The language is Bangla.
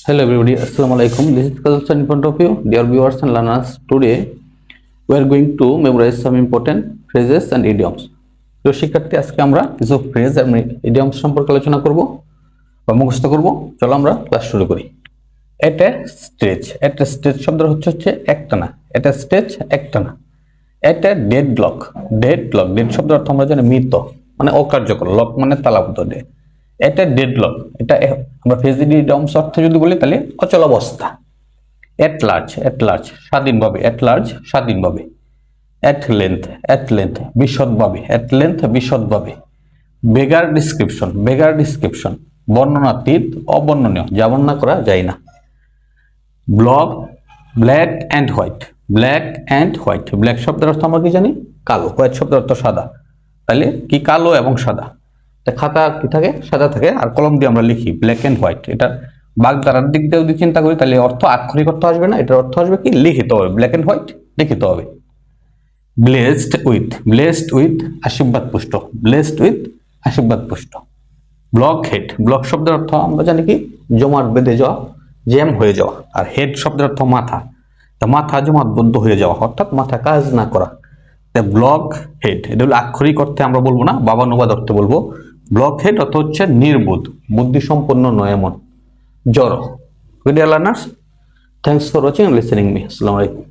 Hello everybody, Assalamu alaikum. This is Kazakhstan in front of you. Dear viewers and learners, today we are going to memorize some important phrases and idioms. তো শিক্ষার্থী আজকে আমরা কিছু ফ্রেজ এবং ইডিয়মস সম্পর্কে আলোচনা করব বা মুখস্থ করব। চলো আমরা ক্লাস শুরু করি। এটা স্টেজ শব্দের হচ্ছে একটানা। এটা স্টেজ একটানা। এটা ডেড শব্দের অর্থ আমরা জানি মৃত, মানে অকার্যকর। লক মানে তালাবদ্ধ। এটা ডেডলক, এটা আমরা ফেজিডি ডমস অর্থে যদি বলি তাহলে অচল অবস্থা। এট লার্জ স্বাধীনভাবে। এট লেন্থ বিশদভাবে। বেগার ডিসক্রিপশন বর্ণনাতীত, অবর্ণনীয়, যা বর্ণনা করা যায় না। Black and white. ব্ল্যাক শব্দের অর্থ আমরা কি জানি? কালো। হোয়াইট শব্দের অর্থ সাদা। তাহলে কি কালো এবং সাদা। খাতা কি থাকে? সাদা থাকে। আর কলম দিয়ে আমরা লিখি ব্ল্যাক অ্যান্ড হোয়াইট। এটা বাগধারার দিক দিয়ে যদি চিন্তা করি তাহলে অর্থ আক্ষরিক অর্থ আসবে না, এটার অর্থ আসবে কি লিখিত হবে। ব্ল্যাক অ্যান্ড হোয়াইট লিখিত হবে। ব্লেসড উইথ আশীর্বাদ পুষ্ট। ব্লক শব্দের অর্থ আমরা জানি কি জমাট বেঁধে যাওয়া, জ্যাম হয়ে যাওয়া। আর হেড শব্দের অর্থ মাথা। তা মাথা জমাটবদ্ধ হয়ে যাওয়া, অর্থাৎ মাথা কাজ না করা। ব্লক হেড এটা হলো আক্ষরিক অর্থে আমরা বলবো না, বাবানুবাদ অর্থে বলবো। ব্লক হেড অর্থ হচ্ছে নির্বোধ, বুদ্ধি সম্পন্ন নয় এমন। জড়ো। Dear learners, thanks for watching and listening me. Assalamu alaikum.